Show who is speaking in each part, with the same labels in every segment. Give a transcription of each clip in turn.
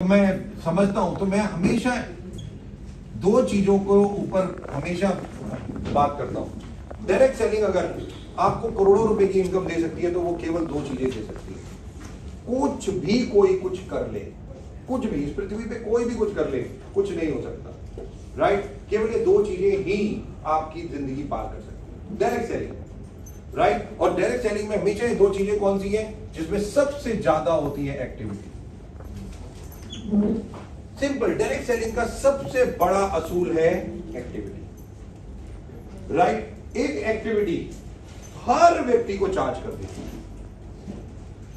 Speaker 1: मैं समझता हूं, तो मैं हमेशा दो चीजों को ऊपर हमेशा बात करता हूं। डायरेक्ट सेलिंग अगर आपको करोड़ों रुपए की इनकम दे सकती है तो वो केवल दो चीजें दे सकती है। कुछ भी कोई कुछ कर ले, कुछ भी इस पृथ्वी पे कोई भी कुछ कर ले, कुछ नहीं हो सकता, राइट। केवल ये दो चीजें ही आपकी जिंदगी पार कर सकती है, डायरेक्ट सेलिंग, राइट। और डायरेक्ट सेलिंग में हमेशा ये दो चीजें कौन सी है जिसमें सबसे ज्यादा होती है एक्टिविटी। सिंपल, डायरेक्ट सेलिंग का सबसे बड़ा असूल है एक्टिविटी, राइट। एक एक्टिविटी हर व्यक्ति को चार्ज कर देती है।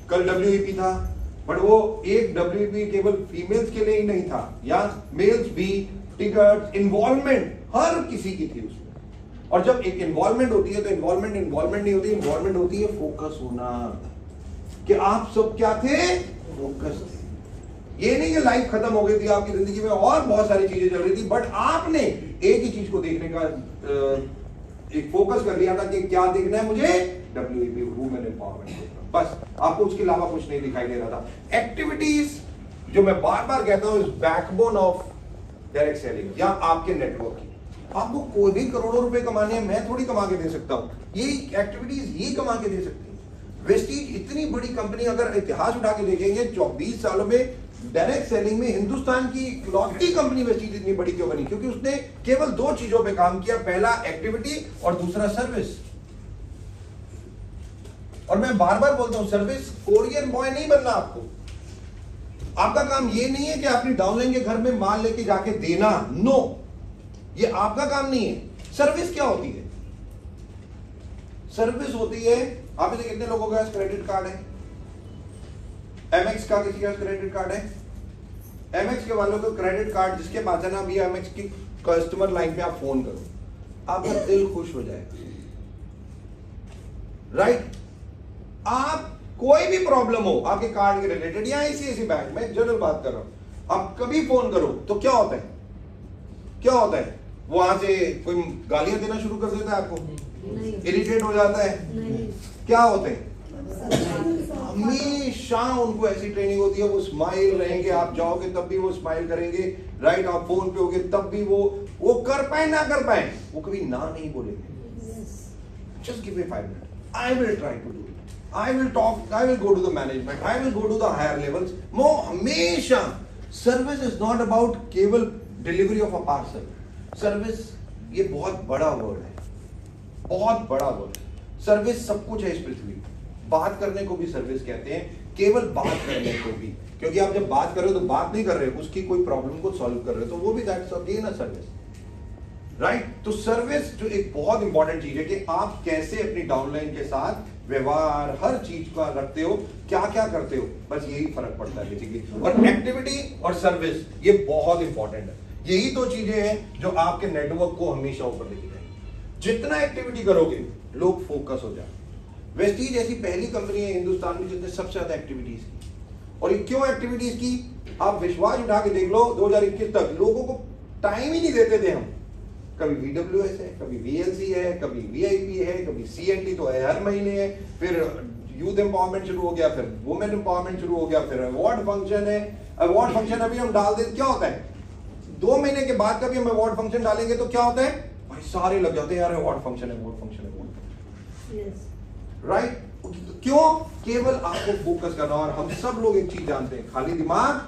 Speaker 1: कल WEP था, बट वो एक WEP केवल फीमेल्स के लिए ही नहीं था, या मेल्स भी, टिकट इन्वॉल्वमेंट हर किसी की थी उसमें। और जब एक इन्वॉल्वमेंट होती है तो इन्वॉल्वमेंट नहीं होती, इन्वॉल्वमेंट होती है फोकस होना, कि आप सब क्या थे, फोकस थे। ये नहीं कि लाइफ खत्म हो गई थी आपकी जिंदगी में और बहुत सारी चीजें चल रही थी, बट आपने एक ही चीज को देखने का एक फोकस कर लिया था कि क्या देखना है मुझे, WEP, वुमेन एम्पावरमेंट, बस। आपको उसके अलावा कुछ नहीं दिखाई दे रहा था। एक्टिविटीज जो मैं बार बार कहता हूं, बैकबोन ऑफ डायरेक्ट सेलिंग या आपके नेटवर्क की। आपको कोई भी करोड़ों रुपए कमाने हैं, मैं थोड़ी कमा के दे सकता हूं, ये एक्टिविटीज ही कमा के दे सकती है। वेस्टीज इतनी बड़ी कंपनी, अगर इतिहास उठा के देखेंगे 24 सालों में डायरेक्ट सेलिंग में हिंदुस्तान की इकलौती कंपनी वेस्टीज इतनी बड़ी क्यों बनी? क्योंकि उसने केवल दो चीजों पे काम किया, पहला एक्टिविटी और दूसरा सर्विस। और मैं बार बार बोलता हूं, सर्विस कोरियर बॉय नहीं बनना आपको। आपका काम ये नहीं है कि अपनी डाउनलाइन के घर में माल लेके जाके देना, नो, ये आपका काम नहीं है। सर्विस क्या होती है? सर्विस होती है, आप इसे कितने लोगों का क्रेडिट कार्ड है? MX का किसी का क्रेडिट कार्ड है? MX के वालों को क्रेडिट कार्ड जिसके पास है ना, अभी MX की कस्टमर लाइन पे आप फोन करो, आपका दिल खुश हो जाएगा, राइट। आप कोई भी प्रॉब्लम हो आपके कार्ड के रिलेटेड या ICICI बैंक में, जनरल बात कर रहा हूं, आप कभी फोन करो तो क्या होता है, क्या होता है? वो वहां से कोई गालियां देना शुरू कर देता है, आपको इरिटेट हो जाता है, क्या होते हैं? हमेशा उनको ऐसी ट्रेनिंग होती है, वो स्माइल रहेंगे, आप जाओगे तब भी वो स्माइल करेंगे, राइट। आप फोन पे होगे तब भी वो कर पाए ना कर पाए, वो कभी ना नहीं बोलेंगे। Just give me 5 minute, I will try to do it, I will talk, I will go to the management, I will go to the higher levels. वो हमेशा, सर्विस इज नॉट अबाउट केवल delivery of a parcel. Service ये बहुत बड़ा word है, बहुत बड़ा word. Service सब कुछ है इस पृथ्वी। बात करने को भी सर्विस कहते हैं, केवल बात करने को भी, क्योंकि आप जब बात कर रहे हो तो बात नहीं कर रहे हो, उसकी कोई प्रॉब्लम को सॉल्व कर रहे हो, तो वो भी that's again a service, right. तो सर्विस जो एक बहुत इंपॉर्टेंट चीज है कि आप कैसे अपनी डाउनलाइन के साथ व्यवहार हर चीज का रखते हो, क्या क्या करते हो, बस यही फर्क पड़ता है बेसिकली। और एक्टिविटी और सर्विस ये बहुत इंपॉर्टेंट है। यही दो चीजें हैं जो आपके नेटवर्क को हमेशा ऊपर लेके जाएंगे। जितना एक्टिविटी करोगे लोग फोकस हो जाए। वेस्टीज ऐसी पहली कंपनी है हिंदुस्तान में जिसने सबसे ज्यादा एक्टिविटीज की। और ये क्यों एक्टिविटीज की? आप विश्वास उठा के देख लो, 2021 तक लोगों को टाइम ही नहीं देते थे हम। कभी VWS है, कभी VLC है, कभी VIP है, कभी CNT तो है, हर महीने है, फिर यूथ एम्पावरमेंट शुरू हो गया, फिर वुमेन एम्पावरमेंट शुरू हो गया, फिर अवार्ड फंक्शन है। अवार्ड फंक्शन अभी हम डाल दें, क्या होता है 2 महीने के बाद कभी हम अवार्ड फंक्शन डालेंगे तो क्या होता है, भाई सारे लग जाते हैं यार अवार्ड फंक्शन है, अवार्ड फंक्शन है, राइट। क्यों? केवल आपको फोकस करना। और हम सब लोग एक चीज जानते हैं, खाली दिमाग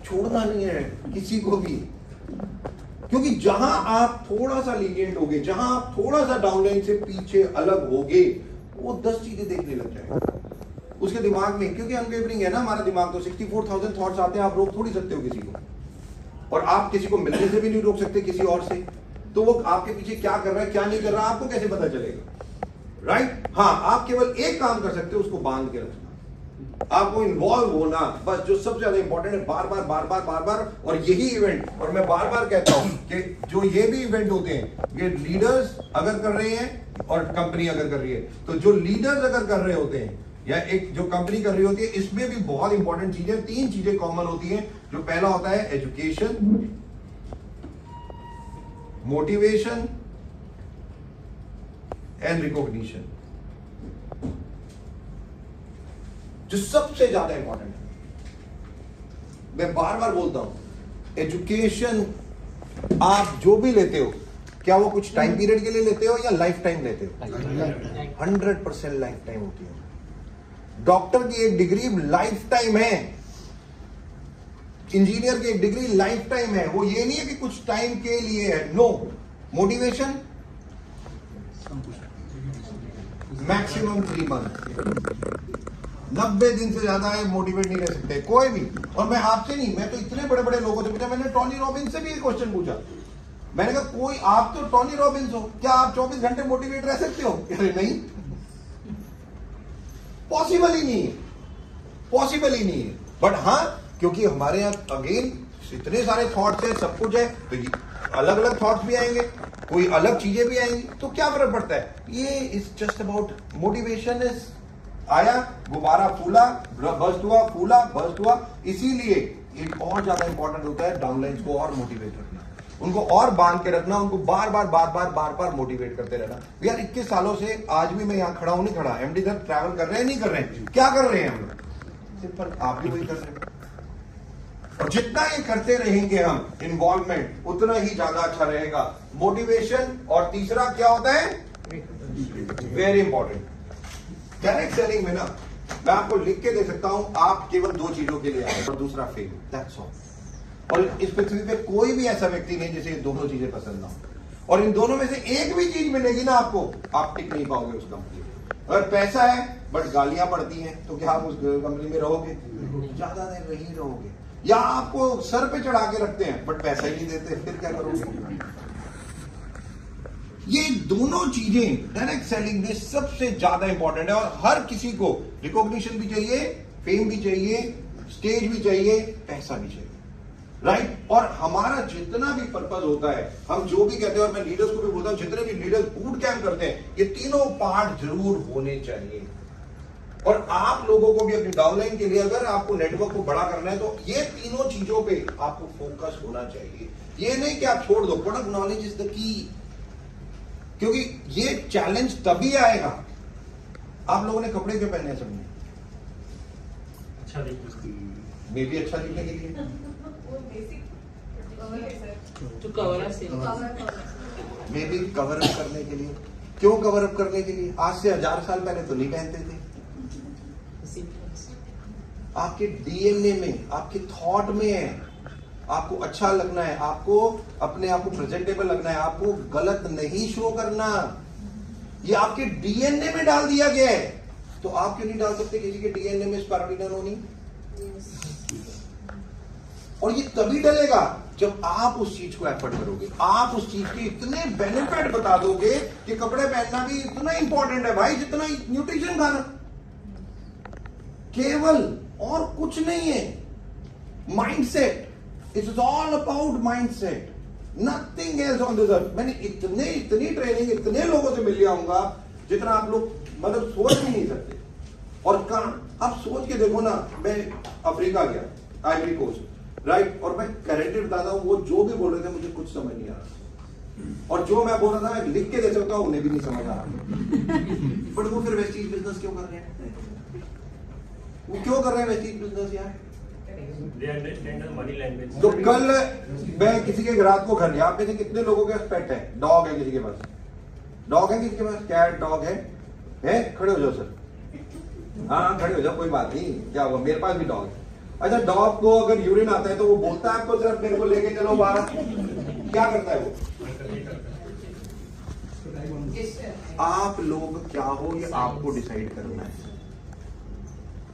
Speaker 1: छोड़ना नहीं है किसी को भी। क्योंकि जहां आप थोड़ा सा लीनियंट होगे, जहां आप थोड़ा सा डाउनलाइन से पीछे अलग होगे, वो 10 चीजें देखने लग जाएगा उसके दिमाग में। क्योंकि अनवेवरिंग है ना हमारा दिमाग, तो 64,000 थॉट्स आते हैं, आप रोक थोड़ी सकते हो किसी को। और आप किसी को मिलने से भी नहीं रोक सकते किसी और से, तो वो आपके पीछे क्या कर रहा है क्या नहीं कर रहा आपको कैसे पता चलेगा, राइट। हाँ, आप केवल एक काम कर सकते हो, उसको बांध के रखना, आपको इन्वॉल्व होना, बस। जो सबसे ज्यादा इंपॉर्टेंट है, बार बार बार बार बार बार। और यही इवेंट, और मैं बार बार कहता हूं कि जो ये भी इवेंट होते हैं, ये लीडर्स अगर कर रहे हैं और कंपनी अगर कर रही है, तो जो लीडर्स अगर कर रहे होते हैं या एक जो कंपनी कर रही होती है, इसमें भी बहुत इंपॉर्टेंट चीजें, 3 चीजें कॉमन होती हैं। जो पहला होता है एजुकेशन, मोटिवेशन एंड रिकॉग्निशन, जो सबसे ज्यादा इंपॉर्टेंट है। मैं बार बार बोलता हूं, एजुकेशन आप जो भी लेते हो, क्या वो कुछ टाइम पीरियड के लिए लेते हो या लाइफ टाइम लेते हो? 100% लाइफ टाइम होती है। डॉक्टर की एक डिग्री लाइफ टाइम है, इंजीनियर की एक डिग्री लाइफ टाइम है। वो ये नहीं है कि कुछ टाइम के लिए है। नो, मोटिवेशन मैक्सिमम 3 मंथ, 90 दिन से ज्यादा है मोटिवेट नहीं रह सकते कोई भी। और मैं आपसे नहीं, मैं तो इतने बड़े बड़े लोगों से पूछा, मैंने टोनी रॉबिन्स से भी एक क्वेश्चन पूछा। मैंने कहा कोई, आप तो टोनी रॉबिन्स हो, क्या आप 24 घंटे मोटिवेट रह सकते हो? अरे नहीं, पॉसिबल ही नहीं है, पॉसिबल ही नहीं है। बट हाँ, क्योंकि हमारे यहाँ अगेन इतने सारे थॉट्स है, सब कुछ है, तो अलग अलग थॉट्स भी आएंगे, कोई अलग चीजें भी आएंगी, तो क्या फर्क पड़ता है? ये is just about motivation. Is आया, गुब्बारा फूला, बस्ट हुआ, फूला, बस्ट हुआ। इसीलिए एक और ज्यादा इंपॉर्टेंट होता है डाउनलाइंस को और मोटिवेट रखना, उनको और बांध के रखना, उनको बार बार मोटिवेट करते रहना। यार 21 सालों से आज भी मैं यहाँ खड़ा हूं, नहीं खड़ा, एमडी सर ट्रैवल कर रहे हैं, नहीं कर रहे हैं, क्या कर रहे हैं हम लोग? सिंपल, आप भी वही कर रहे हैं। और जितना ये करते रहेंगे हम इन्वॉल्वमेंट, उतना ही ज्यादा अच्छा रहेगा। मोटिवेशन। और तीसरा क्या होता है? वेरी इंपॉर्टेंट, डायरेक्ट सेलिंग में ना, मैं आपको लिख के दे सकता हूं, आप केवल 2 चीजों के लिए आए, और दूसरा फेम, दैट्स ऑल। और इस पृथ्वी पे कोई भी ऐसा व्यक्ति नहीं जिसे ये दोनों चीजें पसंद ना हो। और इन दोनों में से एक भी चीज मिलेगी ना आपको, आप टिक नहीं पाओगे उस कंपनी में। अगर पैसा है बट गालियां पड़ती हैं, तो क्या आप उस कंपनी में रहोगे? ज्यादा देर नहीं रहोगे। या आपको सर पे चढ़ा के रखते हैं बट पैसा ही नहीं देते, फिर क्या करोगे? ये दोनों चीजें डायरेक्ट सेलिंग में सबसे ज्यादा इंपॉर्टेंट है। और हर किसी को रिकॉग्निशन भी चाहिए, फेम भी चाहिए, स्टेज भी चाहिए, पैसा भी चाहिए, राइट? और हमारा जितना भी पर्पस होता है, हम जो भी कहते हैं, और मैं लीडर्स को भी बोलता हूं, जितने भी लीडर्स बूट कैंप करते हैं, ये तीनों पार्ट जरूर होने चाहिए। और आप लोगों को भी अपनी डाउनलाइन के लिए, अगर आपको नेटवर्क को बड़ा करना है, तो ये तीनों चीजों पे आपको फोकस होना चाहिए। ये नहीं कि आप छोड़ दो, product knowledge is the key. क्योंकि ये चैलेंज तभी आएगा, आप लोगों ने कपड़े क्यों पहने सबने?
Speaker 2: अच्छा दिखने,
Speaker 1: मे भी अच्छा दिखने के लिए, मे भी कवर अप करने के लिए। क्यों कवर अप करने के लिए? आज से 1000 साल पहले तो नहीं पहनते थे। आपके डीएनए में, आपके थॉट में है, आपको अच्छा लगना है, आपको अपने आप को प्रेजेंटेबल लगना है, आपको गलत नहीं शो करना, ये आपके डीएनए में डाल दिया गया है। तो आप क्यों नहीं डाल सकते किसी के डीएनए में स्पाइरुलिना? और ये तभी डलेगा जब आप उस चीज को एफर्ट करोगे, आप उस चीज के इतने बेनिफिट बता दोगे कि कपड़े पहनना भी इतना इंपॉर्टेंट है भाई जितना न्यूट्रिशन खाना, केवल, और कुछ नहीं है। Mindset, it's all about mindset, nothing else on this earth. मैंने इतनी ट्रेनिंग इतने लोगों से मिल लिया हूंगा जितना आप लोग मतलब सोच भी नहीं सकते। और कहां आप सोच के देखो ना, मैं अफ्रीका गया, आइवरी कोस्ट, राइट, और मैं करेक्टली बताता हूं, वो जो भी बोल रहे थे मुझे कुछ समझ नहीं आ रहा, और जो मैं बोल रहा था मैं लिख के दे सकता हूं, उन्हें भी नहीं समझ आ रहा। बट वो फिर वेस्टीज बिजनेस क्यों कर रहे हैं? वो क्यों कर रहे हैं वेस्टीज बिजनेस यार?
Speaker 2: Money language.
Speaker 1: तो कल मैं किसी के रात को घर गया, आप में से कितने लोगों के पेट है? डॉग है किसी के पास? डॉग है किसी के पास? कैट, डॉग है? खड़े हो जाओ सर। हाँ खड़े हो जाओ, कोई बात नहीं, क्या हुआ, मेरे पास भी डॉग है। अच्छा, डॉग को अगर यूरिन आता है तो वो बोलता है आपको सिर्फ मेरे को लेके चलो बाहर? क्या करता है वो? आप लोग क्या हो ये आपको डिसाइड करना है।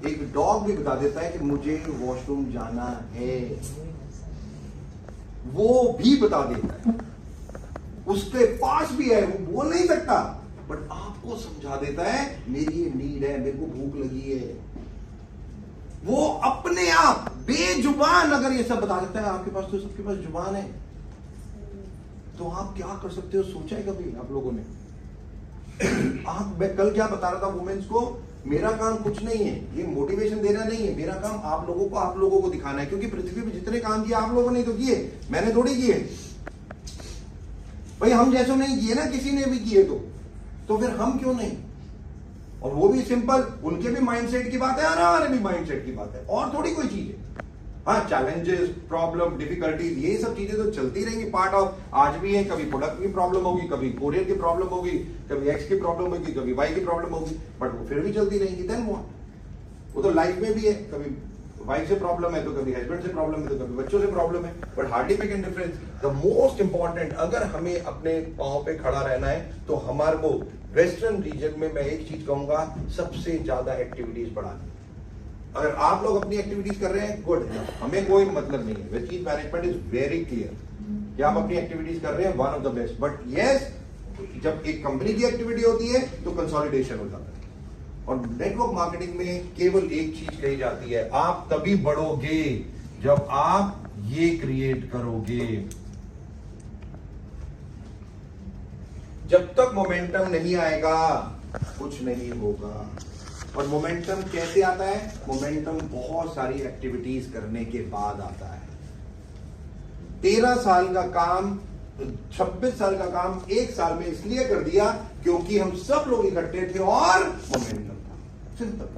Speaker 1: एक डॉग भी बता देता है कि मुझे वॉशरूम जाना है, वो भी बता देता है, उसके पास भी है, वो बोल नहीं सकता बट आपको समझा देता है मेरी ये नीड है, मेरे को भूख लगी है। वो अपने आप बेजुबान अगर ये सब बता देता है, आपके पास तो सबके पास जुबान है, तो आप क्या कर सकते हो? सोचा है कभी आप लोगों ने? मैं कल क्या बता रहा था वुमेन्स को, मेरा काम कुछ नहीं है, ये मोटिवेशन देना नहीं है, मेरा काम आप लोगों को दिखाना है। क्योंकि पृथ्वी पे जितने काम किए आप लोगों ने तो किए, मैंने थोड़ी किए भाई, हम जैसों नहीं किए ना, किसी ने भी किए तो फिर हम क्यों नहीं? और वो भी सिंपल, उनके भी माइंडसेट की बात है, हमारे भी माइंडसेट की बात है, और थोड़ी कोई चीज है। हाँ, चैलेंजेस, प्रॉब्लम, डिफिकल्टीज, ये सब चीजें तो चलती रहेंगी, पार्ट ऑफ आज भी है। कभी प्रोडक्ट की प्रॉब्लम होगी, कभी कोरियर की प्रॉब्लम होगी, कभी एक्स की प्रॉब्लम होगी, कभी वाई की प्रॉब्लम होगी, बट वो फिर भी चलती रहेंगी। देन वो तो लाइफ में भी है, कभी वाइफ से प्रॉब्लम है तो कभी हस्बैंड से प्रॉब्लम है तो कभी बच्चों से प्रॉब्लम है, but hardly make an difference. The most important, अगर हमें अपने पांव पे खड़ा रहना है तो हमारे को वेस्टर्न रीजन में मैं एक चीज कहूंगा, सबसे ज्यादा एक्टिविटीज बढ़ानी। अगर आप लोग अपनी एक्टिविटीज कर रहे हैं, गुड, हमें कोई मतलब नहीं है। Vestige management is very clear कि आप अपनी एक्टिविटीज कर रहे हैं, one of the best. But yes, जब एक कंपनी की एक्टिविटी होती है तो कंसोलिडेशन हो जाता है। और नेटवर्क मार्केटिंग में केवल एक चीज कही जाती है, आप तभी बढ़ोगे जब आप ये क्रिएट करोगे। जब तक मोमेंटम नहीं आएगा कुछ नहीं होगा। और मोमेंटम कैसे आता है? मोमेंटम बहुत सारी एक्टिविटीज करने के बाद आता है। 13 साल का काम, 26 साल का काम 1 साल में इसलिए कर दिया क्योंकि हम सब लोग इकट्ठे थे और मोमेंटम था, सिंपल,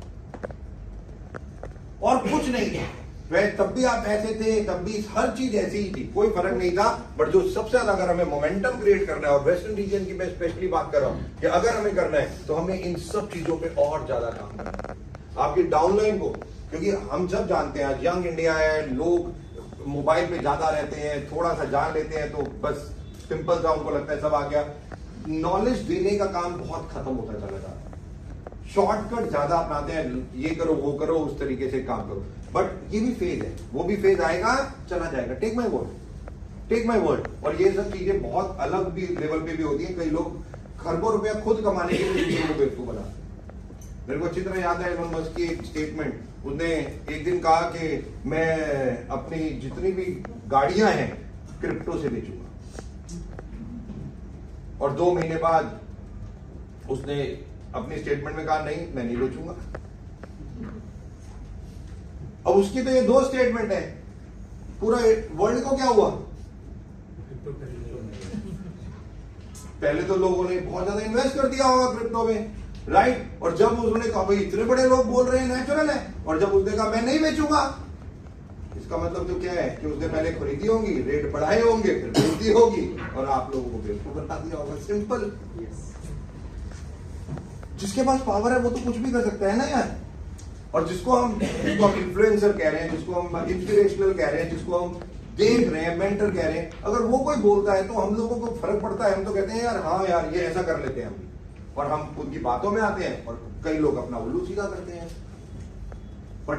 Speaker 1: और कुछ नहीं था। वह तब भी आप ऐसे थे, तब भी हर चीज ऐसी ही थी, कोई फर्क नहीं था। बट जो सबसे ज्यादा, अगर हमें मोमेंटम क्रिएट करना है, और वेस्टर्न रीजन की मैं स्पेशली बात कर रहा हूं कि अगर हमें करना है तो हमें इन सब चीजों पे और ज्यादा काम करना है, आपकी डाउनलाइन को। क्योंकि हम सब जानते हैं आज यंग इंडिया है, लोग मोबाइल पे ज्यादा रहते हैं, थोड़ा सा जान लेते हैं तो बस सिंपल सा उनको लगता है सब आ गया। नॉलेज देने का काम बहुत खत्म होता चला जा रहा है, शॉर्टकट ज्यादा अपनाते हैं, ये करो वो करो, उस तरीके से काम करो। बट ये भी फेज है, वो भी फेज आएगा, चला जाएगा। Take my word, take my word. और ये सब चीजें बहुत अलग भी लेवल पे भी होती है। कई लोग खरबों रुपया खुद कमाने के लिए दूसरों को बेवकूफ बनाते हैं। मेरे को अच्छी तरह याद है एलोन मस्क की एक स्टेटमेंट, उसने एक दिन कहा कि मैं अपनी जितनी भी गाड़ियां हैं क्रिप्टो से बेचूंगा, और 2 महीने बाद उसने अपनी स्टेटमेंट में कहा नहीं, मैं नहीं बेचूंगा। अब उसकी तो ये 2 स्टेटमेंट है, पूरा वर्ल्ड को क्या हुआ? पहले तो लोगों ने बहुत ज्यादा इन्वेस्ट कर दिया होगा क्रिप्टो में, राइट? और जब उन्होंने कहा भाई इतने बड़े लोग बोल रहे हैं, नेचुरल है, और जब उसने कहा मैं नहीं बेचूंगा, इसका मतलब तो क्या है कि उसने पहले खरीदी होंगी, रेट बढ़ाए होंगे, फिर बेचती होगी, और आप लोगों को बेवकूफ बना दिया होगा। सिंपल। जिसके पास पावर है वो तो कुछ भी कर सकता है ना यार। और जिसको हम इन्फ्लुएंसर कह रहे हैं, जिसको हम इंस्पिरेशनल कह रहे हैं, जिसको हम देख रहे हैं, मेंटर कह रहे हैं, अगर वो कोई बोलता है तो हम लोगों को फर्क पड़ता है। हम तो कहते हैं यार हाँ यार ये ऐसा कर लेते हैं हम, और हम उनकी बातों में आते हैं, और कई लोग अपना उल्लू सीधा करते हैं। But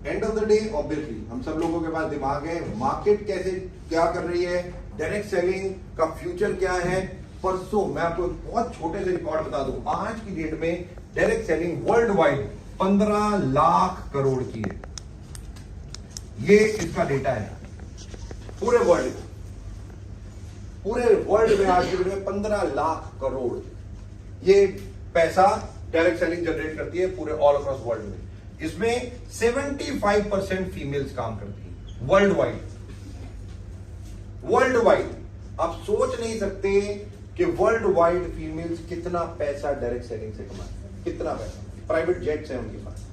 Speaker 1: end of the day obviously हम सब लोगों के पास दिमाग है, मार्केट कैसे क्या कर रही है, डायरेक्ट सेलिंग का फ्यूचर क्या है। परसों मैं आपको एक बहुत छोटे से रिकॉर्ड बता दूं, आज की डेट में direct selling world wide 15 lakh crore की है। ये इसका डेटा है पूरे वर्ल्ड में आज की डेट में 15 लाख करोड़ ये पैसा डायरेक्ट सेलिंग जनरेट करती है पूरे ऑल अक्रॉस वर्ल्ड में। इसमें 75% फीमेल्स काम करती है वर्ल्ड वाइड। आप सोच नहीं सकते कि वर्ल्ड वाइड फीमेल्स कितना पैसा डायरेक्ट सेलिंग से कमाते हैं, कितना पैसा। प्राइवेट जेट्स हैं उनके पास,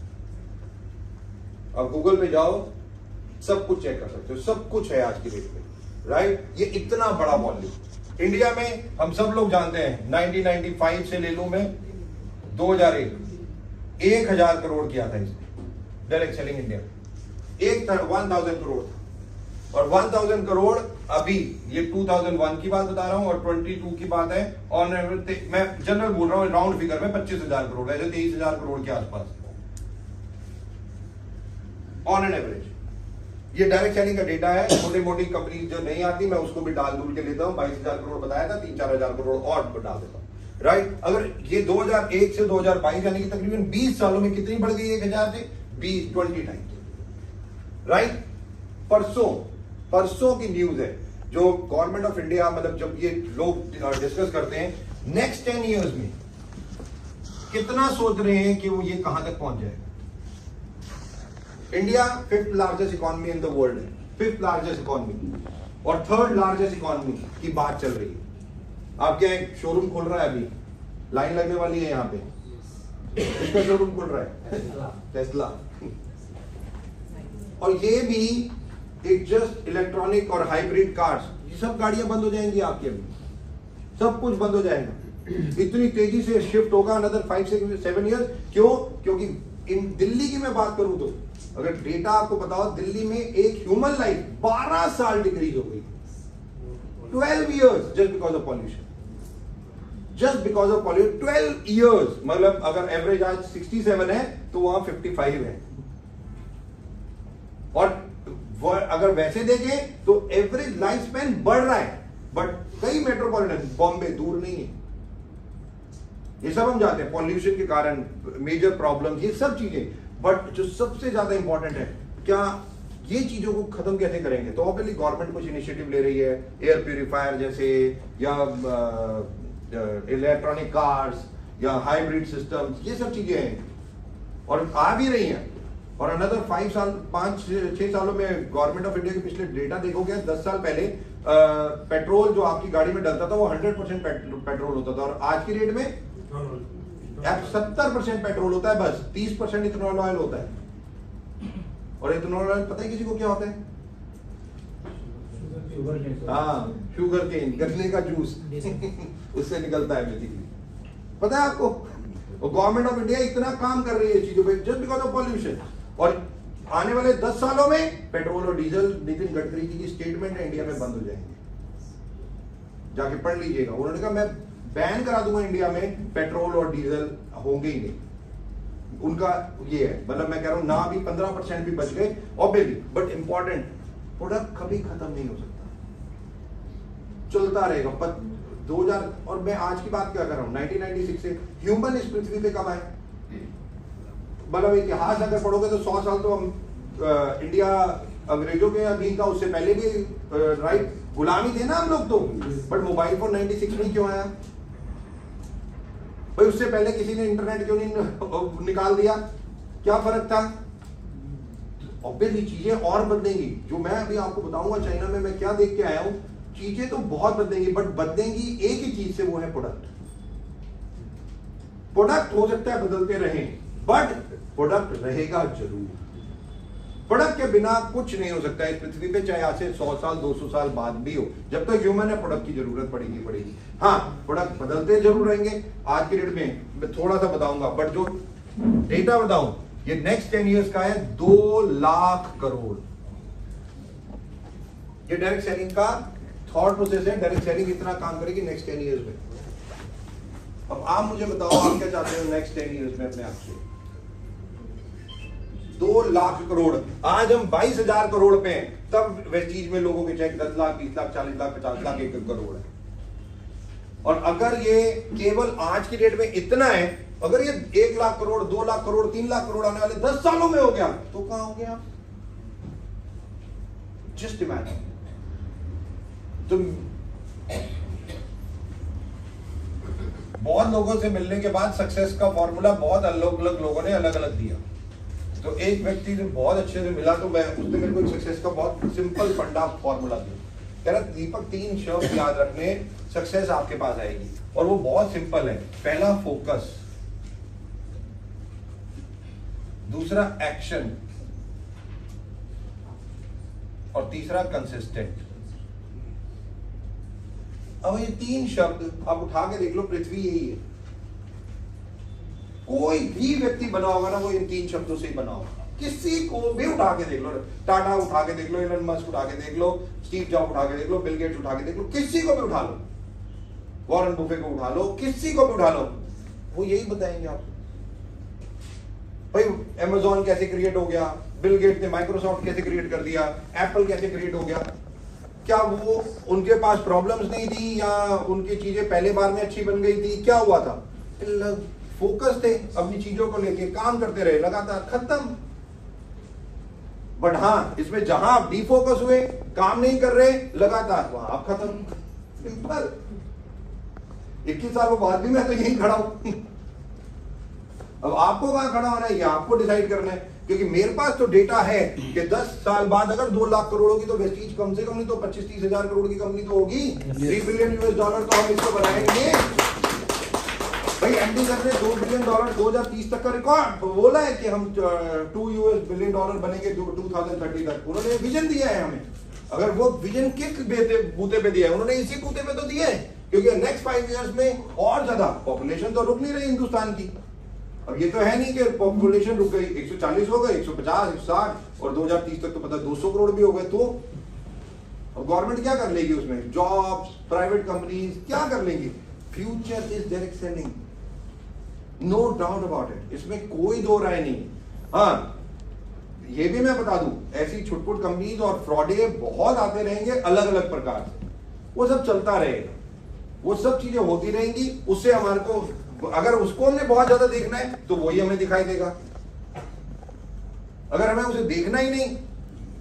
Speaker 1: अब गूगल पे जाओ सब कुछ चेक कर सकते हो, सब कुछ है आज की डेट में, राइट? ये इतना बड़ा वॉल्यूम इंडिया में हम सब लोग जानते हैं। 1995 से ले लूं मैं 2001, 1000 करोड़ किया था इसने डायरेक्ट सेलिंग इंडिया, 1000 करोड़ था। और 1000 करोड़ अभी, ये 2001 की बात बता रहा हूं और 22 की बात है, और मैं जनरल बोल रहा हूं, राउंड फिगर में 25,000 करोड़, वैसे 23,000 करोड़ के आसपास ऑन एन एवरेज। ये डायरेक्ट सेलिंग का डेटा है। छोटी मोटी कंपनी जो नहीं आती मैं उसको भी डाल दूल के लेता हूं। 22,000 करोड़ बताया था, 3-4,000 करोड़ और डाल देता हूं, राइट? अगर ये 2001 से 2022 यानी कि तकरीबन 20 सालों में कितनी बढ़ गई? 1000 से 20 टाइम्स, राइट? परसों की न्यूज है जो गवर्नमेंट ऑफ इंडिया, मतलब जब ये लोग डिस्कस करते हैं नेक्स्ट 10 इयर्स में कितना सोच रहे हैं कि वो ये कहां तक पहुंच जाएगा। India 5th largest economy in the world है, 5th लार्जेस्ट इकोनॉमी, और 3rd लार्जेस्ट इकोनॉमी की बात चल रही है। आपके एक शोरूम खुल रहा है, अभी लाइन लगने वाली है यहाँ पे। किसका शोरूम खुल रहा है? टेस्ला। और ये भी एक जस्ट इलेक्ट्रॉनिक और हाइब्रिड कार्स, ये सब गाड़ियां बंद हो जाएंगी आपके, अभी सब कुछ बंद हो जाएगा। इतनी तेजी से शिफ्ट होगा अनदर 5-7 ईयर्स। क्यों? क्योंकि इन दिल्ली की मैं बात करूं तो अगर डेटा आपको बताओ, दिल्ली में एक ह्यूमन लाइफ 12 साल डिक्रीज हो गई, 12 years just because of pollution, just because of pollution 12 years. मतलब अगर एवरेज आज 67 है तो वहां 55 है। और अगर वैसे देखें तो एवरेज लाइफ स्पैन बढ़ रहा है, बट कई मेट्रोपॉलिटन, बॉम्बे दूर नहीं है, ये सब हम जाते हैं पॉल्यूशन के कारण, मेजर प्रॉब्लम्स, ये सब चीजें। बट जो सबसे ज्यादा इंपॉर्टेंट है, क्या ये चीजों को खत्म कैसे करेंगे? तो ऑब्वियसली गवर्नमेंट कुछ इनिशिएटिव ले रही है, एयर प्यूरिफायर जैसे, या इलेक्ट्रॉनिक कार्स, या हाइब्रिड सिस्टम्स, ये सब चीजें हैं और आ भी रही हैं। और अनदर 5-6 सालों में गवर्नमेंट ऑफ इंडिया के पिछले डेटा देखोगे, 10 साल पहले पेट्रोल जो आपकी गाड़ी में डलता था वो 100% पेट्रोल होता था, और आज की डेट में 70% पेट्रोल होता है, बस 30% इथेनॉल ऑयल होता है। और इथेनॉल ऑयल पता है किसी को क्या होता है? हाँ, शुगर केन, गन्ने का जूस उससे निकलता है बेसिकली, पता है आपको? और गवर्नमेंट ऑफ इंडिया इतना काम कर रही है चीजों पे जस्ट बिकॉज ऑफ पॉल्यूशन। और आने वाले 10 सालों में पेट्रोल और डीजल, नितिन गडकरी जी की स्टेटमेंट है, इंडिया में बंद हो जाएंगे, जाके पढ़ लीजिएगा। उन्होंने कहा मैं बैन करा दूंगा इंडिया में, पेट्रोल और डीजल होंगे ही नहीं। उनका ये है, मतलब मैं कह रहा हूं ना भी 15% भी बच गए ऑब्वियसली, बट इंपॉर्टेंट प्रोडक्ट कभी खत्म नहीं हो सकता, चलता रहेगा। 2000 और मैं आज की बात क्या कर रहा हूं, 1996 से ह्यूमन इस पृथ्वी पे कब आए? मतलब इतिहास अगर पढ़ोगे तो 100 साल तो हम इंडिया अंग्रेजों के अधीन था, उससे पहले भी राइट गुलामी थे ना हम लोग तो। बट मोबाइल फोन 96 में क्यों आया भाई? उससे पहले किसी ने इंटरनेट क्यों नहीं निकाल दिया? क्या फर्क था? ऑब्वियसली चीजें और बदलेंगी, जो मैं अभी आपको बताऊंगा चाइना में मैं क्या देख के आया हूं, चीजें तो बहुत बदलेंगी, बट बदलेंगी एक ही चीज से, वो है प्रोडक्ट। प्रोडक्ट हो सकता है बदलते रहें, बट प्रोडक्ट रहेगा जरूर। प्रोडक्ट के बिना कुछ नहीं हो सकता इस पृथ्वी पे, चाहे आज से 100 साल 200 साल बाद भी हो। जब तक ह्यूमन है प्रोडक्ट की जरूरत पड़ेगी। हाँ, प्रोडक्ट बदलते जरूर रहेंगे। आज की डेट में मैं थोड़ा सा बताऊंगा, बट जो डेटा बताऊं ये नेक्स्ट 10 इयर्स का है, 2 लाख करोड़। ये डायरेक्ट सेलिंग का थॉट प्रोसेस है, डायरेक्ट सेलिंग इतना काम करेगी नेक्स्ट 10 इयर्स में। अब आप मुझे बताओ आप क्या चाहते हो नेक्स्ट 10 इयर्स में अपने आप से? 2 लाख करोड़। आज हम 22,000 करोड़ पे हैं, तब वेस्टीज में लोगों के चेक 10 लाख 20 लाख 40 लाख 50 लाख 1 करोड़ है। और अगर ये केवल आज की डेट में इतना है, अगर ये 1 लाख करोड़ 2 लाख करोड़ 3 लाख करोड़ आने वाले 10 सालों में हो गया तो कहां हो गया? Just imagine. तो बहुत लोगों से मिलने के बाद सक्सेस का फॉर्मूला बहुत अलग अलग लोगों ने अलग अलग दिया। तो एक व्यक्ति जो बहुत अच्छे से मिला तो मैं उसने मेरे को एक सक्सेस का बहुत सिंपल फंडा फॉर्मूला दिया। कह रहा दीपक 3 शब्द याद रखने, सक्सेस आपके पास आएगी, और वो बहुत सिंपल है। पहला फोकस, दूसरा एक्शन, और तीसरा कंसिस्टेंट। अब ये 3 शब्द आप उठा के देख लो, पृथ्वी यही है। कोई भी व्यक्ति बना होगा ना वो इन 3 शब्दों से ही बना होगा। किसी को भी उठा के देख लो, टाटा उठा के देख लो, एलन मस्क उठा के देख लो, स्टीव जॉब उठा के देख लो, बिल गेट्स उठा के देख लो, किसी को भी उठा लो, वॉरेन बुफे को उठा लो, किसी को भी उठा लो, वो यही बताएंगे आपको। भाई अमेज़न कैसे क्रिएट हो गया, बिल गेट्स ने माइक्रोसॉफ्ट कैसे क्रिएट कर दिया, एप्पल कैसे क्रिएट हो गया। क्या वो उनके पास प्रॉब्लम्स नहीं थी, या उनकी चीजें पहले बार में अच्छी बन गई थी? क्या हुआ था? फोकस थे, अपनी चीजों को लेके काम करते रहे लगातार, खत्म। बट हाँ, इसमें जहां आप डिफोकस हुए, काम नहीं कर रहे लगातार, वहां आप खत्म। सिंपल। 21 साल बाद भी मैं तो यहीं खड़ा हूं। अब आपको कहां खड़ा होना है, ये आपको डिसाइड करना है। क्योंकि मेरे पास तो डेटा है कि 10 साल बाद अगर 2 लाख करोड़ की तो वेस्टीज कम से कम नहीं तो 25-30 हजार करोड़ की कंपनी तो होगी। $3 बिलियन तो हम इसको बनाएंगे। भाई एमडी सर ने $2 बिलियन 2030 तक का रिकॉर्ड बोला है कि हम $2 बिलियन बनेंगे 2030 तक। उन्होंने विजन दिया है हमें। अगर वो विजन किस बूते पे दिया है, उन्होंने इसी बूते पे तो दिया है, क्योंकि नेक्स्ट 5 इयर्स में और ज्यादा पॉपुलेशन तो रुक नहीं रही हिंदुस्तान की। अब ये तो है नहीं कि पॉपुलेशन रुक गई, 140 हो गए, 150, 160 और 2030 तक तो पता 200 करोड़ भी हो गए। तो अब गवर्नमेंट क्या कर लेगी उसमें? जॉब्स, प्राइवेट कंपनीज क्या कर लेंगी? Future is direct selling, no doubt about it, इसमें कोई दो राय नहीं। हाँ, ये भी मैं बता दूं, ऐसी छुटपुट कंपनीज और फ्रॉडे बहुत आते रहेंगे अलग अलग प्रकार से, वो सब चलता रहेगा, वो सब चीजें होती रहेंगी। उससे हमारे को, अगर उसको हमने बहुत ज्यादा देखना है तो वही हमें दिखाई देगा। अगर हमें उसे देखना ही नहीं,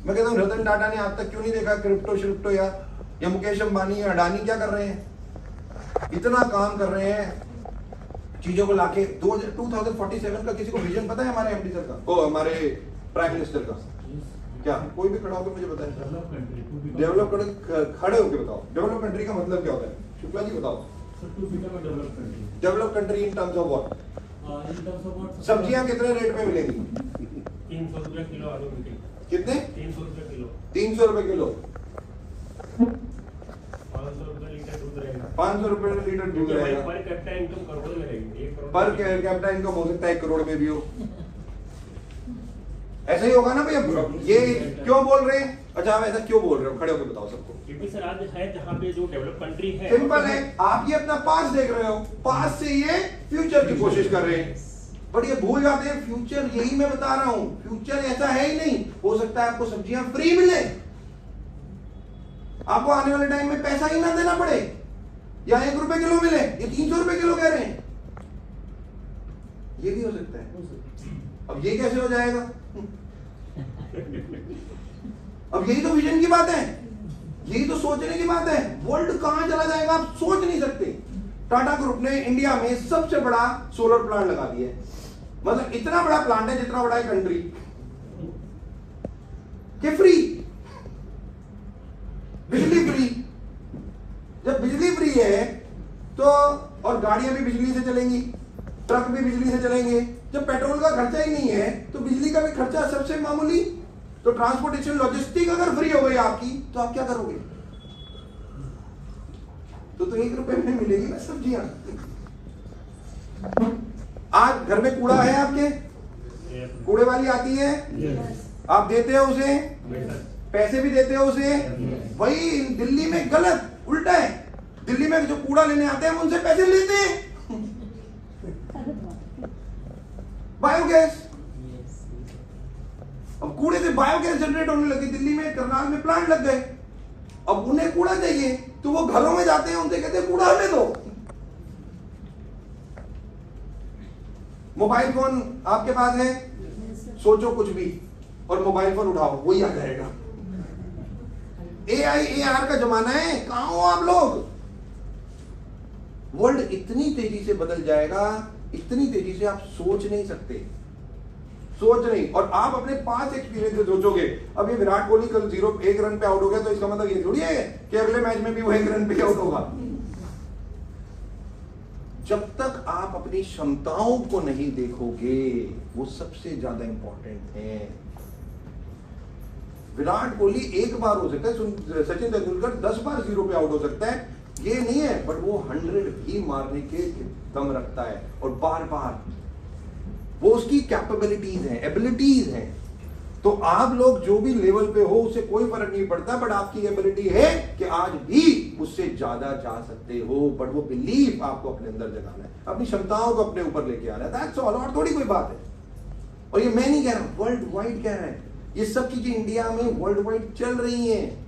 Speaker 1: मैं कहता हूं रतन टाटा ने आज तक क्यों नहीं देखा क्रिप्टो शिप्टो या मुकेश अंबानी या अडानी क्या कर रहे हैं? इतना काम कर रहे हैं चीजों को लाके। 2047 का किसी को विजन पता है हमारे एमडी सर का, ओ हमारे प्राइम मिनिस्टर का? क्या कोई भी खड़ा होकर मुझे बताएं। डेवलप खड़े होकर बताओ, डेवलप कंट्री का मतलब क्या होता है? शुक्ला जी बताओ। Develop country in terms of what? सब्जियां कितने रेट में मिलेंगी?
Speaker 2: 300 रुपए किलो आलू मिलेगी।
Speaker 1: कितने?
Speaker 2: 300 रुपए किलो।
Speaker 1: 300 रुपए किलो।
Speaker 2: 500 रुपए लीटर दूध रहेगा।
Speaker 1: 500 रुपए लीटर दूध रहेगा।
Speaker 2: पर कैपिटा इनकम करोड़ में रहेगी। 1 करोड़
Speaker 1: पर कैपिटा इनकम हो सकता है 1 करोड़ में भी हो। ऐसा ही होगा ना भैया। ये क्यों बोल रहे हैं? अच्छा, आप ऐसा क्यों बोल रहे हो? खड़े होकर बताओ सबको।
Speaker 2: क्योंकि सर आज है जहाँ पे जो डेवलप कंट्री है,
Speaker 1: सिंपल है, आप ये अपना पास देख रहे हो, पास से ये फ्यूचर की कोशिश कर रहे हैं, बट ये भूल जाते हैं फ्यूचर। यही मैं बता रहा हूं, फ्यूचर ऐसा है ही नहीं। हो सकता है आपको सब्जियां फ्री मिले, आपको आने वाले टाइम में पैसा ही ना देना पड़े, या 1 रुपए किलो मिले, ये 300 रुपए किलो कह रहे हैं। ये भी हो सकता है। अब ये कैसे हो जाएगा? अब यही तो विजन की बात है, यही तो सोचने की बात है। वर्ल्ड कहां चला जाएगा आप सोच नहीं सकते। टाटा ग्रुप ने इंडिया में सबसे बड़ा सोलर प्लांट लगा दिया है। मतलब इतना बड़ा प्लांट है जितना बड़ा है कंट्री के। फ्री बिजली, फ्री। जब बिजली फ्री है तो, और गाड़ियां भी बिजली से चलेंगी, ट्रक भी बिजली से चलेंगे। जब पेट्रोल का खर्चा ही नहीं है तो बिजली का भी खर्चा सबसे मामूली। तो ट्रांसपोर्टेशन, लॉजिस्टिक अगर फ्री हो गई आपकी, तो आप क्या करोगे? तो 1 रुपए में मिलेगी ना सब्जियां। आज घर में कूड़ा है आपके, कूड़े वाली आती है, आप देते हो उसे, पैसे भी देते हो उसे। वही दिल्ली में गलत, उल्टा है। दिल्ली में जो कूड़ा लेने आते हैं उनसे पैसे लेते हैं। बायोगैस, अब कूड़े से बायोगैस जनरेट होने लगी। दिल्ली में, करनाल में प्लांट लग गए। अब उन्हें कूड़ा चाहिए तो वो घरों में जाते हैं, उनसे कहते हैं कूड़ा हमें दो। मोबाइल फोन आपके पास है, सोचो कुछ भी और मोबाइल फोन उठाओ, वही आ जाएगा। AI AR का जमाना है, कहां हो आप लोग? वर्ल्ड इतनी तेजी से बदल जाएगा, इतनी तेजी से आप सोच नहीं सकते, सोच नहीं। और आप अपने पास एक्सपीरियंस से सोचोगे। अब ये विराट कोहली कल 1 रन पे आउट हो गया तो इसका मतलब ये थोड़ी है कि अगले मैच में भी वो 1 रन पे आउट होगा। जब तक आप अपनी क्षमताओं को नहीं देखोगे, वो सबसे ज्यादा इंपॉर्टेंट है। विराट कोहली एक बार हो सकता है, सचिन तेंदुलकर 10 बार 0 पे आउट हो सकता है, ये नहीं है, बट वो 100 भी मारने के दम रखता है। और बार बार वो उसकी कैपेबिलिटीज हैं, एबिलिटीज हैं। तो आप लोग जो भी लेवल पे हो उससे कोई फर्क नहीं पड़ता, बट आपकी एबिलिटी है कि आज भी उससे ज्यादा जा सकते हो। बट वो बिलीफ आपको अपने अंदर जगाना है, अपनी क्षमताओं को अपने ऊपर लेके आना है। दैट्स ऑल, और थोड़ी कोई बात है। और ये मैं नहीं कह रहा, वर्ल्ड वाइड कह रहा है। ये सब चीजें इंडिया में वर्ल्ड वाइड चल रही हैं,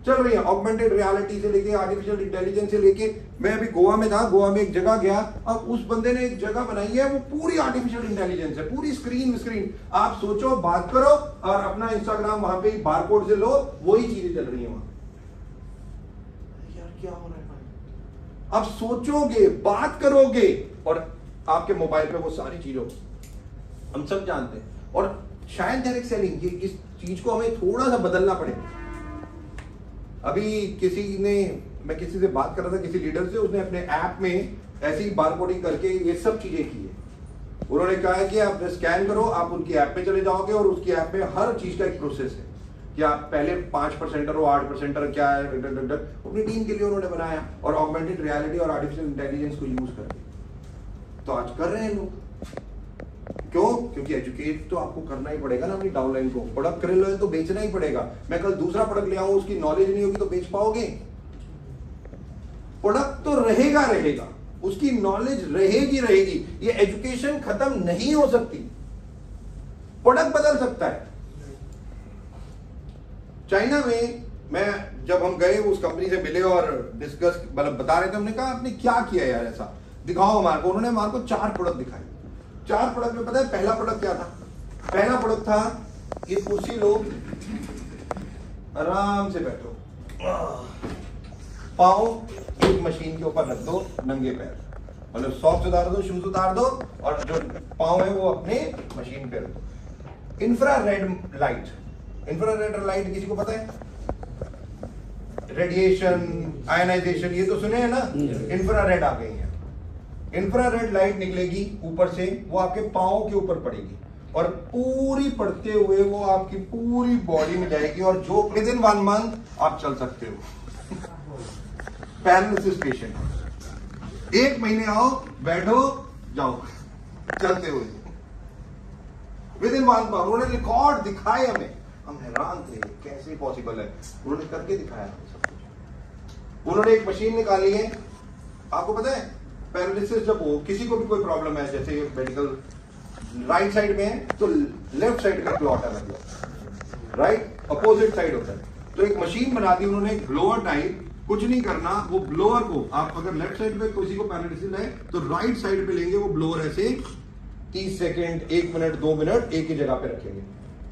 Speaker 1: ऑगमेंटेड रियलिटी से लेके आर्टिफिशियल इंटेलिजेंस से लेके। मैं अभी गोवा में था, गोवा में एक जगह गया, अब उस बंदे ने एक जगह बनाई है, वो पूरी आर्टिफिशियल इंटेलिजेंस है, पूरी स्क्रीन। आप सोचो, बात करो और अपना इंस्टाग्राम वहां पे बारकोड से लो, वही चीजें चल रही है वहां। यार क्या हो रहा है भाई? आप सोचोगे, बात करोगे और आपके मोबाइल पे वो सारी चीजों, हम सब जानते हैं। और शायद डायरेक्ट सेलिंग, ये इस चीज को हमें थोड़ा सा बदलना पड़ेगा। अभी मैं किसी से बात कर रहा था, किसी लीडर से, उसने अपने ऐप में ऐसी बारकोडिंग करके ये सब चीजें की है। उन्होंने कहा है कि आप स्कैन करो, आप उनकी ऐप पे चले जाओगे और उसकी ऐप में हर चीज का एक प्रोसेस है कि आप पहले 5% हो, 8% क्या है, अपनी टीम के लिए उन्होंने बनाया और ऑगमेंटेड रियलिटी और आर्टिफिशियल इंटेलिजेंस को यूज करके तो आज कर रहे हैं लोग। क्यों? क्योंकि एजुकेट तो आपको करना ही पड़ेगा ना अपनी डाउनलाइन को। प्रोडक्ट खरीद लो तो बेचना ही पड़ेगा। मैं कल दूसरा प्रोडक्ट ले आऊं, उसकी नॉलेज नहीं होगी तो बेच पाओगे? प्रोडक्ट तो रहेगा रहेगा, उसकी नॉलेज रहेगी। ये एजुकेशन खत्म नहीं हो सकती, प्रोडक्ट बदल सकता है। चाइना में मैं जब हम गए उस कंपनी से मिले और डिस्कस मतलब बता रहे थे, हमने कहा आपने क्या किया यार, ऐसा दिखाओ हमारे को। उन्होंने हमारे को 4 प्रोडक्ट दिखाए। 4 प्रोडक्ट में पता है पहला प्रोडक्ट क्या था? पहला प्रोडक्ट था ये कुर्सी लो, आराम से बैठो, पाँव एक मशीन के ऊपर रख दो, नंगे पैर, मतलब सॉक्स उतार दो, शूज उतार दो और जो पाँव है वो अपने मशीन पे रख दो। इंफ्रारेड लाइट किसी को पता है? रेडिएशन, आयनाइजेशन, ये तो सुने हैं ना। इंफ्रारेड आ गई है। इंफ्रारेड लाइट निकलेगी ऊपर से, वो आपके पाँव के ऊपर पड़ेगी और पूरी पड़ते हुए वो आपकी पूरी बॉडी में जाएगी और जो विद इन 1 मंथ आप चल सकते हो। पैरालिसिस पेशेंट 1 महीने आओ, बैठो, जाओ चलते हुए विद इन 1 मंथ। उन्होंने रिकॉर्ड दिखाए हमें, हम हैरान थे कैसे पॉसिबल है। उन्होंने करके दिखाया सब कुछ। उन्होंने एक मशीन निकाली है, आपको पता है पैरालिसिस जब हो, किसी को भी कोई प्रॉब्लम है, जैसे मेडिकल राइट साइड में है तो लेफ्ट साइड का क्लॉट है, मतलब राइट अपोजिट साइड होता है। तो एक मशीन बना दी उन्होंने, ब्लोअर टाइप, कुछ नहीं करना, वो ब्लोअर को आप अगर लेफ्ट साइड पे किसी को पैरालिसिस है तो राइट साइड पे लेंगे, वो ब्लोअर ऐसे 30 सेकेंड, 1 मिनट, 2 मिनट एक ही जगह पे रखेंगे,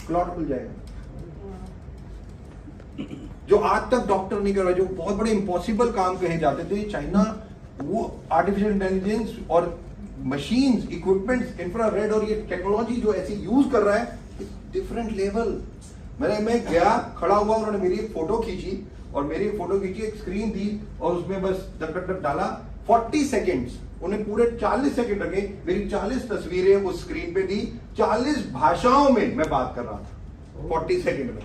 Speaker 1: क्लॉट खुल जाएगा। जो आज तक डॉक्टर नहीं कर रहा, जो बहुत बड़े इम्पॉसिबल काम कहे जाते थे, चाइना वो आर्टिफिशियल इंटेलिजेंस और मशीन्स, इक्विपमेंट्स, इंफ्रारेड और ये टेक्नोलॉजी जो ऐसी यूज कर रहा है, डिफरेंट लेवल। मैं गया, खड़ा हुआ, उन्होंने मेरी एक फोटो खींची और मेरी फोटो खींची, एक स्क्रीन दी और उसमें बस डक डाला, 40 सेकेंड्स, उन्हें पूरे 40 सेकेंड रखे, मेरी 40 तस्वीरें उस स्क्रीन पे दी, 40 भाषाओं में मैं बात कर रहा था 40 सेकेंड में।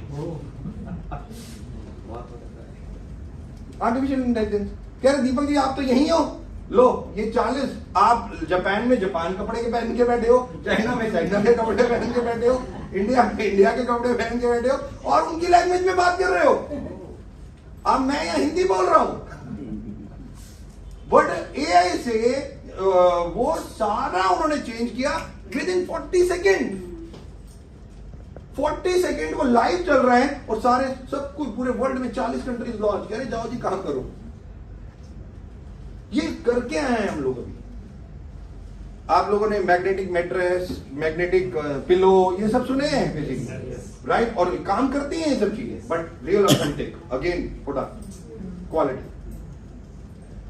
Speaker 1: आर्टिफिशियल इंटेलिजेंस कह रहे दीपक जी आप तो यही हो, लो ये 40, आप जापान में जापान कपड़े के पहन के बैठे हो, चाइना में चाइना के कपड़े पहन के बैठे हो, इंडिया में इंडिया के कपड़े पहन के बैठे हो और उनकी लैंग्वेज में बात कर रहे हो। अब मैं यहाँ हिंदी बोल रहा हूं, बट एआई से वो सारा उन्होंने चेंज किया विद इन 40 सेकेंड। 40 सेकेंड वो लाइव चल रहा है और सारे सब कुछ पूरे वर्ल्ड में 40 कंट्रीज लॉन्च करें, जाओ जी काम करो। ये करके आए हैं हम लोग। अभी आप लोगों ने मैग्नेटिक मैट्रेस, मैग्नेटिक पिलो, ये सब सुने हैं बेसिकली, राइट? और काम करती हैं ये सब चीजें, but real authentic, again product quality,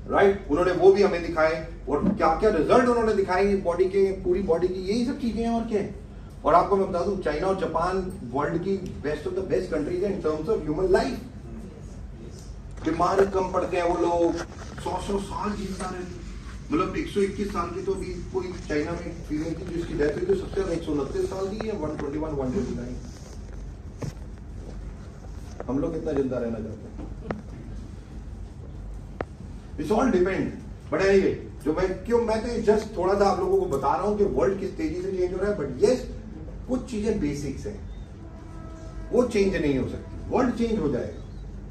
Speaker 1: right? उन्होंने वो भी हमें दिखाए और क्या क्या रिजल्ट उन्होंने दिखाए बॉडी के, पूरी बॉडी की, यही सब चीजें हैं और क्या है। और आपको मैं बता दूं, चाइना और जापान वर्ल्ड की best of the best countries है in terms of human life. बीमार कम पड़ते हैं वो लोग, 100 साल जिंदा रहते, मतलब 121 साल की तो भी कोई चाइना में फीमेल थी जिसकी डेथ हुई, तो सबसे ज्यादा 129 साल की है, 121, 129। हम लोग कितना जिंदा रहना चाहते हैं? It's all depend. But anyway, जो मैं तो जस्ट थोड़ा सा आप लोगों को बता रहा हूं कि वर्ल्ड किस तेजी से चेंज हो रहा है, बट यस कुछ चीजें बेसिक्स हैं, वो चेंज नहीं हो सकती। वर्ल्ड चेंज हो जाएगा,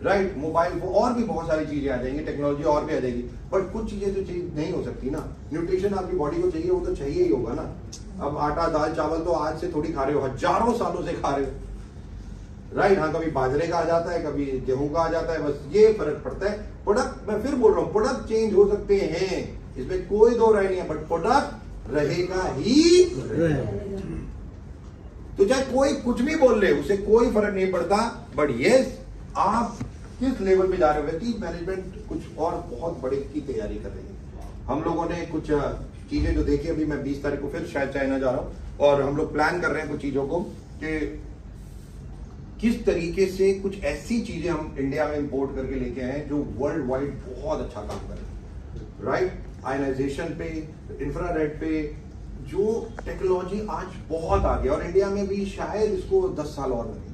Speaker 1: राइट? मोबाइल को और भी बहुत सारी चीजें आ जाएंगी, टेक्नोलॉजी और भी आ जाएगी, बट कुछ चीजें तो चेंज नहीं हो सकती ना। न्यूट्रिशन आपकी बॉडी को चाहिए, वो तो चाहिए ही होगा ना। अब आटा, दाल, चावल तो आज से थोड़ी खा रहे हो, हजारों सालों से खा रहे हो, राइट? हाँ, कभी बाजरे का आ जाता है, कभी गेहूं का आ जाता है, बस ये फर्क पड़ता है। प्रोडक्ट, मैं फिर बोल रहा हूँ, प्रोडक्ट चेंज हो सकते हैं, इसमें कोई दो राय नहीं है, बट प्रोडक्ट रहेगा ही। तो चाहे कोई कुछ भी बोल ले, उसे कोई फर्क नहीं पड़ता। बट यस, आप किस लेवल पे जा रहे हो? व्यक्ति मैनेजमेंट कुछ और बहुत बड़े की तैयारी कर रही है। हम लोगों ने कुछ चीजें जो देखी, अभी मैं 20 तारीख को फिर शायद चाइना जा रहा हूं और हम लोग प्लान कर रहे हैं कुछ चीजों को कि किस तरीके से कुछ ऐसी चीजें हम इंडिया में इंपोर्ट करके लेके आए जो वर्ल्ड वाइड बहुत अच्छा काम करें, राइट? आयनाइजेशन पे, इंफ्रारेड पे, जो टेक्नोलॉजी आज बहुत आगे, और इंडिया में भी शायद इसको 10 साल और लगे।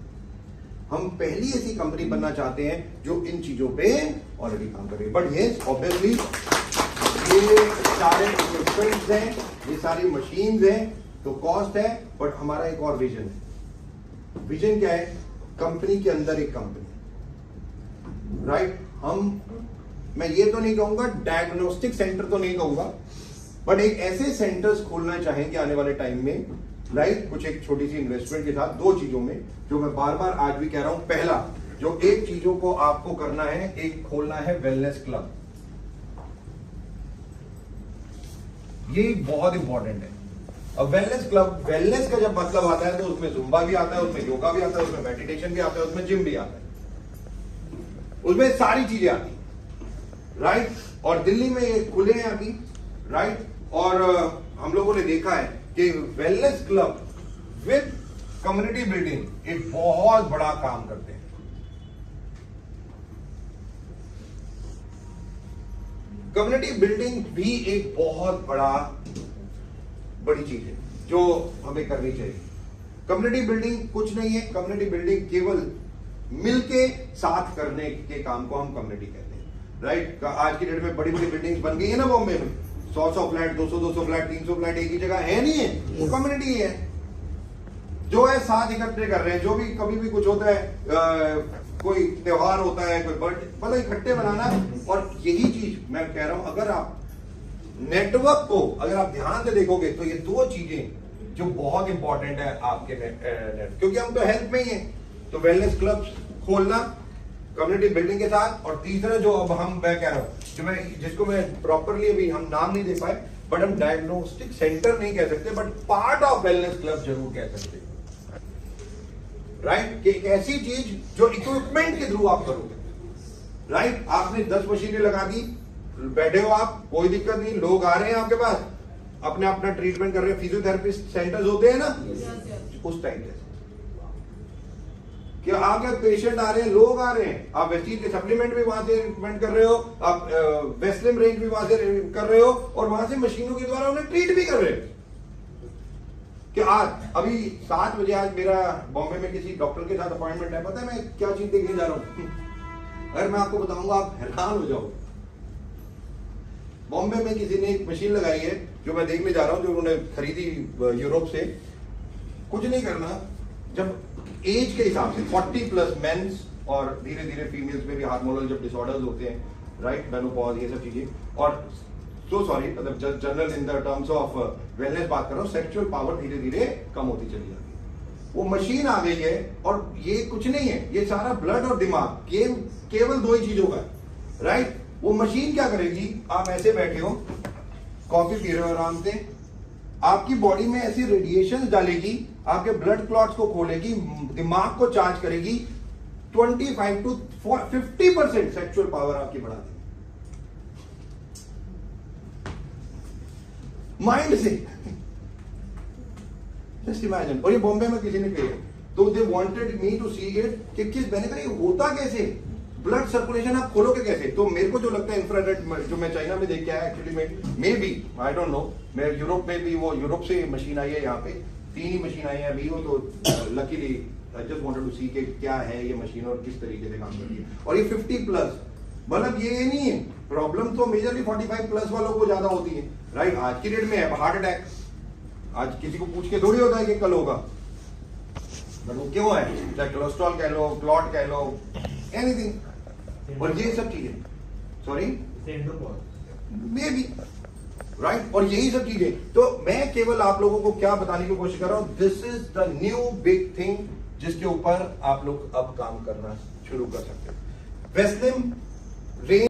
Speaker 1: हम पहली ऐसी कंपनी बनना चाहते हैं जो इन चीजों पे ऑलरेडी काम कर रही है। बट यस, ऑब्वियसली ये सारे इक्विपमेंट्स हैं, ये सारी मशीन्स हैं, तो कॉस्ट है। बट हमारा एक और विजन है। विजन क्या है? कंपनी के अंदर एक कंपनी, राइट। मैं ये तो नहीं कहूंगा डायग्नोस्टिक सेंटर तो नहीं कहूंगा, बट एक ऐसे सेंटर्स खोलना चाहेंगे आने वाले टाइम में, राइट। कुछ एक छोटी सी इन्वेस्टमेंट के साथ 2 चीजों में, जो मैं बार बार आज भी कह रहा हूं। पहला, जो एक चीजों को आपको करना है, एक खोलना है वेलनेस क्लब। ये बहुत इंपॉर्टेंट है। अब वेलनेस क्लब, वेलनेस का जब मतलब आता है तो उसमें जुम्बा भी आता है, उसमें योगा भी आता है, उसमें मेडिटेशन भी आता है, उसमें जिम भी आता है, उसमें सारी चीजें आती है, राइट। और दिल्ली में ये खुले हैं अभी, राइट। और हम लोगों ने देखा है कि wellness club with community building एक बहुत बड़ा काम करते हैं। कम्युनिटी बिल्डिंग भी एक बहुत बड़ी चीज है जो हमें करनी चाहिए। कम्युनिटी बिल्डिंग कुछ नहीं है, कम्युनिटी बिल्डिंग केवल मिलके साथ करने के काम को हम कम्युनिटी कहते हैं, राइट। आज की डेट में बड़ी बड़ी बिल्डिंग्स बन गई है ना बॉम्बे में, 100 फ्लैट, 200 फ्लैट, 300 फ्लैट एक ही जगह है, नहीं है, वो कम्युनिटी है जो है साथ इकट्ठे कर रहे हैं। जो भी कभी भी कुछ होता है, कोई त्योहार होता है, कोई बर्थडे, मतलब इकट्ठे बनाना। और यही चीज मैं कह रहा हूं, अगर आप नेटवर्क को अगर आप ध्यान से देखोगे तो ये 2 चीजें जो बहुत इंपॉर्टेंट है आपके नेट, क्योंकि हम तो हेल्थ में ही हैं। तो वेलनेस क्लब्स खोलना कम्युनिटी बिल्डिंग के साथ, और तीसरा जो अब मैं कह रहा हूं, जिसको मैं प्रॉपरली अभी हम नाम नहीं दे पाए, बट हम डायग्नोस्टिक सेंटर नहीं कह सकते, but part of wellness club जरूर कह सकते हैं, राइट। कि एक ऐसी चीज जो इक्विपमेंट के थ्रू आप करोगे, राइट। आपने 10 मशीनें लगा दी, बैठे हो आप, कोई दिक्कत नहीं, लोग आ रहे हैं आपके पास, अपना ट्रीटमेंट कर रहे हैं। फिजियोथेरेपिस्ट सेंटर्स होते हैं ना, उस टाइप से कि आपके पेशेंट आ रहे हैं, लोग आ रहे हैं, आप वेस्टीज के सप्लीमेंट भी वहां से रिकमेंड कर रहे हो, आप वेस्लिम रेंज भी वहां से कर रहे हो, और वहां से मशीनों के द्वारा उन्हें ट्रीट भी कर रहे हो। कि आज अभी 7 बजे आज मेरा बॉम्बे में किसी डॉक्टर के साथ अपॉइंटमेंट है। पता है मैं क्या चीज देखने जा रहा हूं? अगर मैं आपको बताऊंगा आप हैरान हो जाओगे। बॉम्बे में किसी ने एक मशीन लगाई है जो मैं देखने जा रहा हूं, जो उन्होंने खरीदी यूरोप से। कुछ नहीं करना, जब एज के हिसाब से 40+ मेंस, और धीरे धीरे फीमेल्स में भी हार्मोनल जब डिसऑर्डर्स होते हैं, राइट, मेनोपॉज, ये सब चीजें। और सो सॉरी, मतलब general in the terms of wellness बात कर रहा हूं, सेक्सुअल पावर धीरे धीरे कम होती चली जाती है। वो मशीन आ गई है, और ये कुछ नहीं है, ये सारा ब्लड और दिमाग केवल 2 ही चीजों का है, राइट। वो मशीन क्या करेगी? आप ऐसे बैठे हो, कॉफी पी रहे हो आराम से, आपकी बॉडी में ऐसी रेडिएशन डालेगी, आपके ब्लड क्लॉट्स को खोलेगी, दिमाग को चार्ज करेगी, 25 to 50% सेक्सुअल पावर आपकी बढ़ा देगी माइंड से। Just imagine. और ये बॉम्बे में किसी ने किया, तो they wanted me to see it कि किस मैंने कहा ये होता कैसे, ब्लड सर्कुलेशन आप खोलोगे कैसे? तो मेरे को जो लगता है इंफ्रारेड, जो मैं चाइना में देख के आया एक्चुअली में, maybe I don't know, मैं यूरोप में भी, वो यूरोप से मशीन आई है, यहाँ पे 3 ही मशीन आई है अभी। वो तो luckily I just wanted to see कि क्या है ये मशीन और किस तरीके से काम करती है। और ये 50+, मतलब ये नहीं है प्रॉब्लम, तो मेजरली 45+ वालों को ज्यादा होती है, राइट। आज की डेट में है हार्ट अटैक, आज किसी को पूछ के थोड़ी होता है कि कल होगा, बट वो क्यों है? चाहे कोलेस्ट्रॉल कह लो, क्लॉट कह लो, एनीथिंग। और ये सब चीजें, सॉरी, मे बी, राइट। और यही सब चीजें, तो मैं केवल आप लोगों को क्या बताने की कोशिश कर रहा हूं, this is the new big thing जिसके ऊपर आप लोग अब काम करना शुरू कर सकते हैं। वेस्लिम रेंज